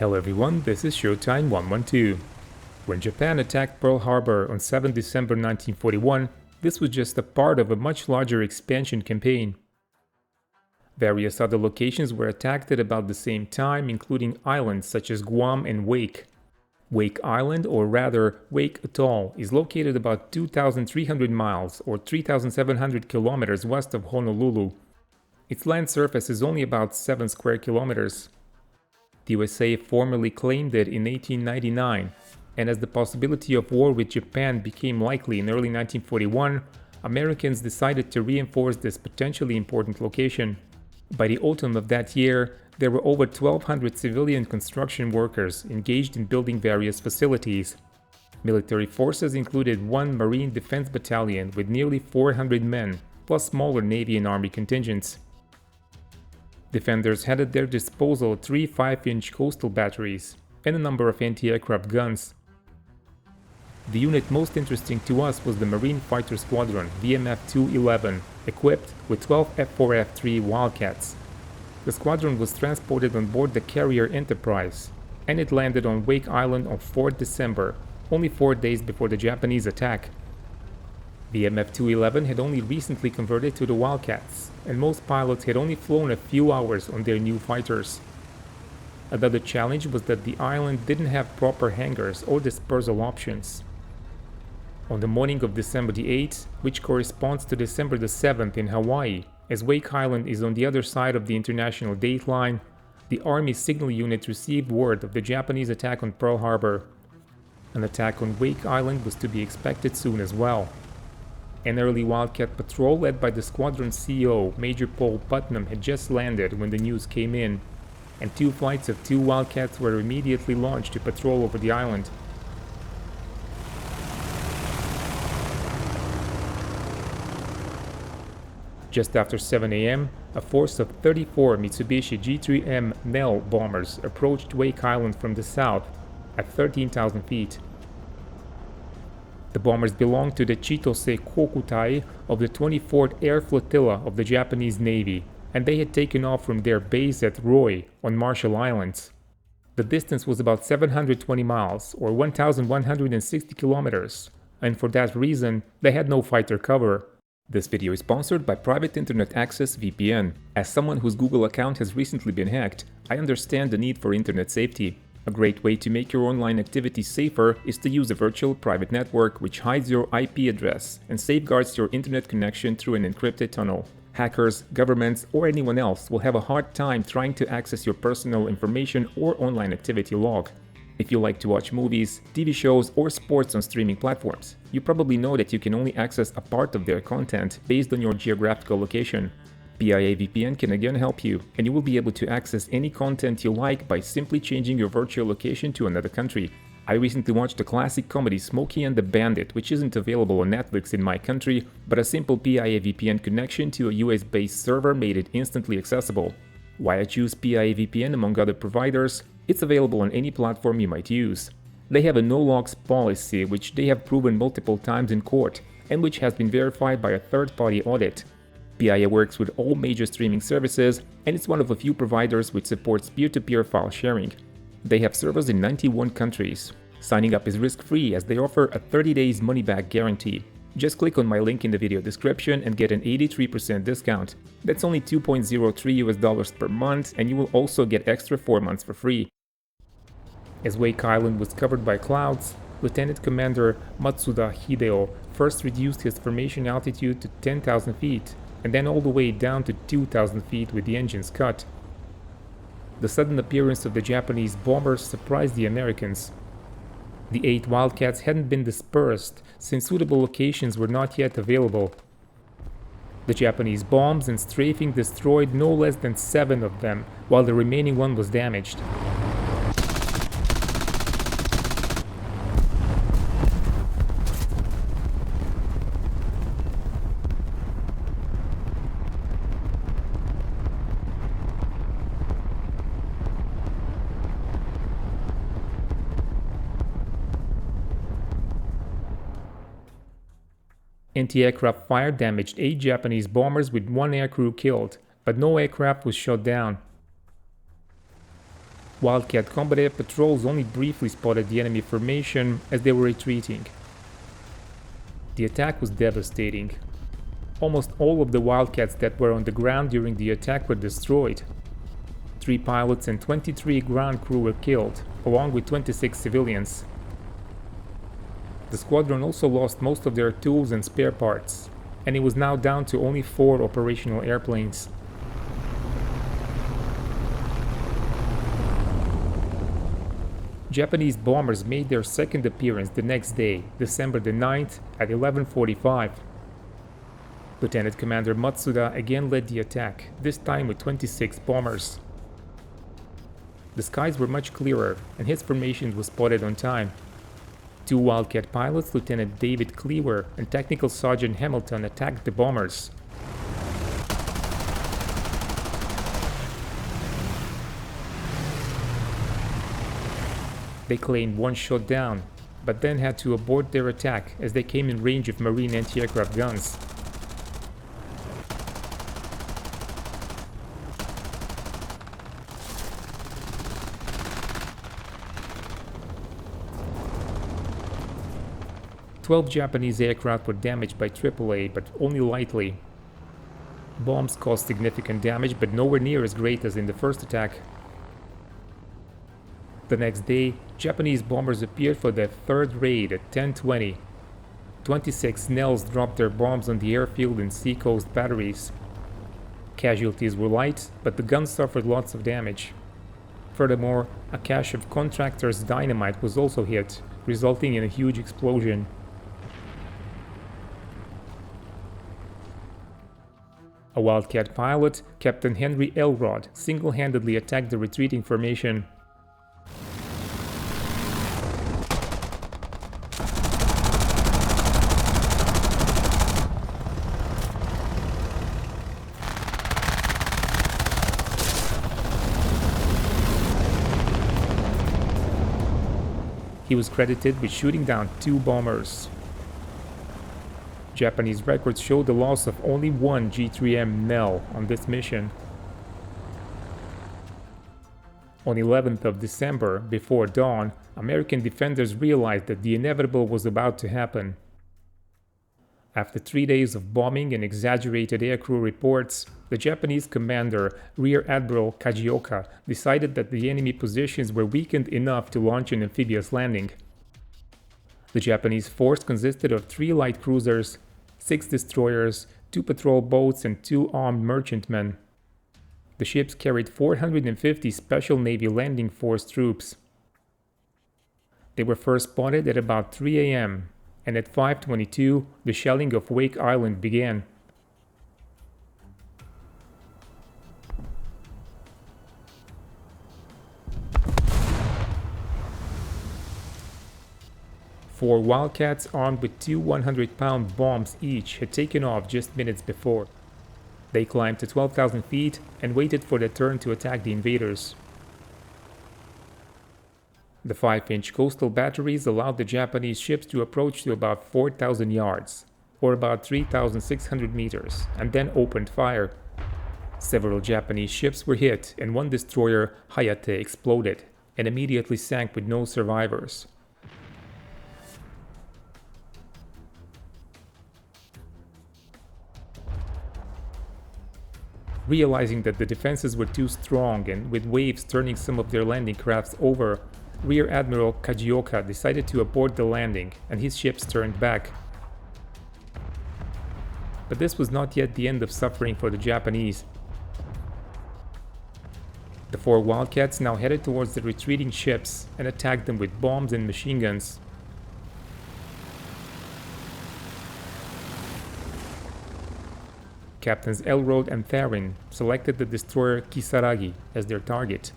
Hello everyone, this is Showtime 112. When Japan attacked Pearl Harbor on 7 December 1941, this was just a part of a much larger expansion campaign. Various other locations were attacked at about the same time, including islands such as Guam and Wake. Wake Island, or rather Wake Atoll, is located about 2,300 miles or 3,700 kilometers west of Honolulu. Its land surface is only about 7 square kilometers. The USA formally claimed it in 1899, and as the possibility of war with Japan became likely in early 1941, Americans decided to reinforce this potentially important location. By the autumn of that year, there were over 1,200 civilian construction workers engaged in building various facilities. Military forces included one Marine Defense Battalion with nearly 400 men, plus smaller Navy and Army contingents. Defenders had at their disposal 3 5-inch coastal batteries and a number of anti-aircraft guns. The unit most interesting to us was the Marine Fighter Squadron VMF-211, equipped with 12 F4F3 Wildcats. The squadron was transported on board the carrier Enterprise, and it landed on Wake Island on 4 December, only 4 days before the Japanese attack. The VMF-211 had only recently converted to the Wildcats, and most pilots had only flown a few hours on their new fighters. Another challenge was that the island didn't have proper hangars or dispersal options. On the morning of December the 8th, which corresponds to December the 7th in Hawaii, as Wake Island is on the other side of the international date line, the Army Signal Unit received word of the Japanese attack on Pearl Harbor. An attack on Wake Island was to be expected soon as well. An early Wildcat patrol led by the squadron CEO, Major Paul Putnam, had just landed when the news came in, and 2 flights of 2 Wildcats were immediately launched to patrol over the island. Just after 7 a.m., a force of 34 Mitsubishi G3M Nell bombers approached Wake Island from the south at 13,000 feet. The bombers belonged to the Chitose Kokutai of the 24th Air Flotilla of the Japanese Navy, and they had taken off from their base at Roy on Marshall Islands. The distance was about 720 miles, or 1,160 kilometers, and for that reason, they had no fighter cover. This video is sponsored by Private Internet Access VPN. As someone whose Google account has recently been hacked, I understand the need for internet safety. A great way to make your online activity safer is to use a virtual private network which hides your IP address and safeguards your internet connection through an encrypted tunnel. Hackers, governments, or anyone else will have a hard time trying to access your personal information or online activity log. If you like to watch movies, TV shows, or sports on streaming platforms, you probably know that you can only access a part of their content based on your geographical location. PIA VPN can again help you, and you will be able to access any content you like by simply changing your virtual location to another country. I recently watched the classic comedy Smokey and the Bandit, which isn't available on Netflix in my country, but a simple PIA VPN connection to a US-based server made it instantly accessible. Why I choose PIA VPN among other providers? It's available on any platform you might use. They have a no-logs policy, which they have proven multiple times in court, and which has been verified by a third-party audit. PIA works with all major streaming services, and it's one of a few providers which supports peer-to-peer file sharing. They have servers in 91 countries. Signing up is risk-free as they offer a 30 days money-back guarantee. Just click on my link in the video description and get an 83% discount. That's only $2.03 per month, and you will also get extra 4 months for free. As Wake Island was covered by clouds, Lieutenant Commander Matsuda Hideo first reduced his formation altitude to 10,000 feet, and then all the way down to 2,000 feet with the engines cut. The sudden appearance of the Japanese bombers surprised the Americans. The 8 Wildcats hadn't been dispersed since suitable locations were not yet available. The Japanese bombs and strafing destroyed no less than 7 of them, while the remaining one was damaged. Anti-aircraft fire damaged 8 Japanese bombers with 1 aircrew killed, but no aircraft was shot down. Wildcat combat air patrols only briefly spotted the enemy formation as they were retreating. The attack was devastating. Almost all of the Wildcats that were on the ground during the attack were destroyed. 3 pilots and 23 ground crew were killed, along with 26 civilians. The squadron also lost most of their tools and spare parts, and it was now down to only 4 operational airplanes. Japanese bombers made their second appearance the next day, December the 9th at 11:45. Lieutenant Commander Matsuda again led the attack, this time with 26 bombers. The skies were much clearer, and his formation was spotted on time. 2 Wildcat pilots, Lieutenant David Cleaver and Technical Sergeant Hamilton, attacked the bombers. They claimed 1 shot down, but then had to abort their attack as they came in range of Marine anti-aircraft guns. "12 Japanese aircraft were damaged by AAA, but only lightly. Bombs caused significant damage, but nowhere near as great as in the first attack. The next day, Japanese bombers appeared for their third raid at 10:20. 26 Snells dropped their bombs on the airfield and seacoast batteries. Casualties were light, but the guns suffered lots of damage. Furthermore, a cache of contractors' dynamite was also hit, resulting in a huge explosion. A Wildcat pilot, Captain Henry Elrod, single-handedly attacked the retreating formation. He was credited with shooting down 2 bombers. Japanese records show the loss of only 1 G3M Nell on this mission. On 11th of December, before dawn, American defenders realized that the inevitable was about to happen. After 3 days of bombing and exaggerated aircrew reports, the Japanese commander, Rear Admiral Kajioka, decided that the enemy positions were weakened enough to launch an amphibious landing. The Japanese force consisted of 3 light cruisers, 6 destroyers, 2 patrol boats, and 2 armed merchantmen. The ships carried 450 Special Navy Landing Force troops. They were first spotted at about 3 a.m., and at 5:22, the shelling of Wake Island began. Four Wildcats armed with 2 100-pound bombs each had taken off just minutes before. They climbed to 12,000 feet and waited for their turn to attack the invaders. The 5-inch coastal batteries allowed the Japanese ships to approach to about 4,000 yards, or about 3,600 meters, and then opened fire. Several Japanese ships were hit, and 1 destroyer, Hayate, exploded, and immediately sank with no survivors. Realizing that the defenses were too strong and with waves turning some of their landing crafts over, Rear Admiral Kajioka decided to abort the landing, and his ships turned back. But this was not yet the end of suffering for the Japanese. The 4 Wildcats now headed towards the retreating ships and attacked them with bombs and machine guns. Captains Elrod and Tharin selected the destroyer Kisaragi as their target.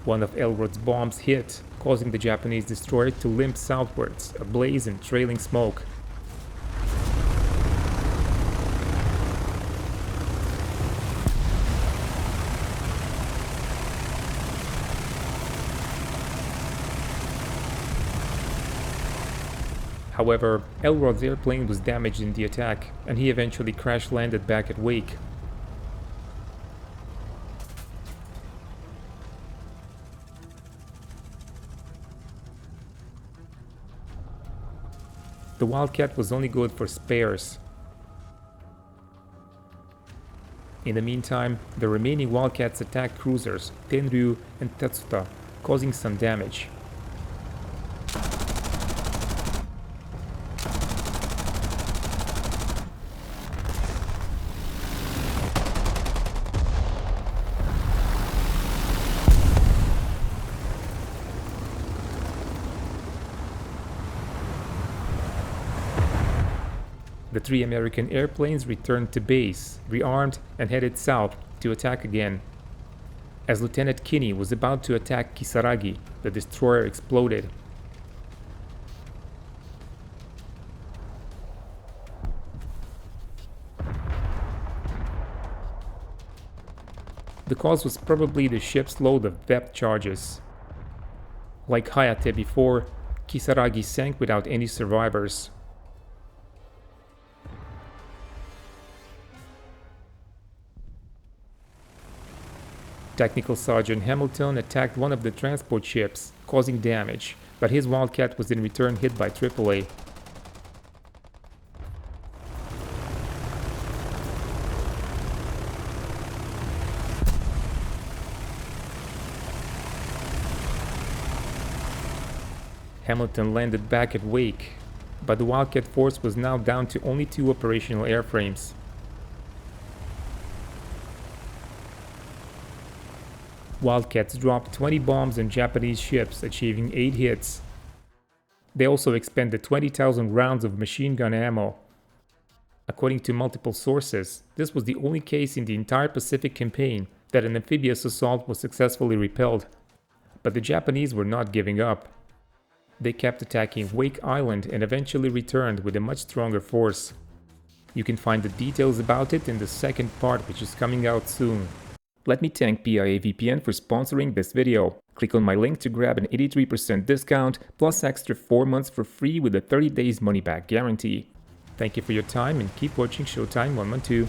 One of Elrod's bombs hit, causing the Japanese destroyer to limp southwards, ablaze and trailing smoke. However, Elrod's airplane was damaged in the attack, and he eventually crash-landed back at Wake. The Wildcat was only good for spares. In the meantime, the remaining Wildcats attacked cruisers Tenryu and Tetsuta, causing some damage. The 3 American airplanes returned to base, rearmed, and headed south to attack again. As Lieutenant Kinney was about to attack Kisaragi, the destroyer exploded. The cause was probably the ship's load of depth charges. Like Hayate before, Kisaragi sank without any survivors. Technical Sergeant Hamilton attacked one of the transport ships, causing damage, but his Wildcat was in return hit by AAA. Hamilton landed back at Wake, but the Wildcat force was now down to only 2 operational airframes. Wildcats dropped 20 bombs on Japanese ships, achieving 8 hits. They also expended 20,000 rounds of machine gun ammo. According to multiple sources, this was the only case in the entire Pacific campaign that an amphibious assault was successfully repelled. But the Japanese were not giving up. They kept attacking Wake Island and eventually returned with a much stronger force. You can find the details about it in the second part, which is coming out soon. Let me thank PIA VPN for sponsoring this video. Click on my link to grab an 83% discount plus extra 4 months for free with a 30 days money back guarantee. Thank you for your time and keep watching Showtime 112.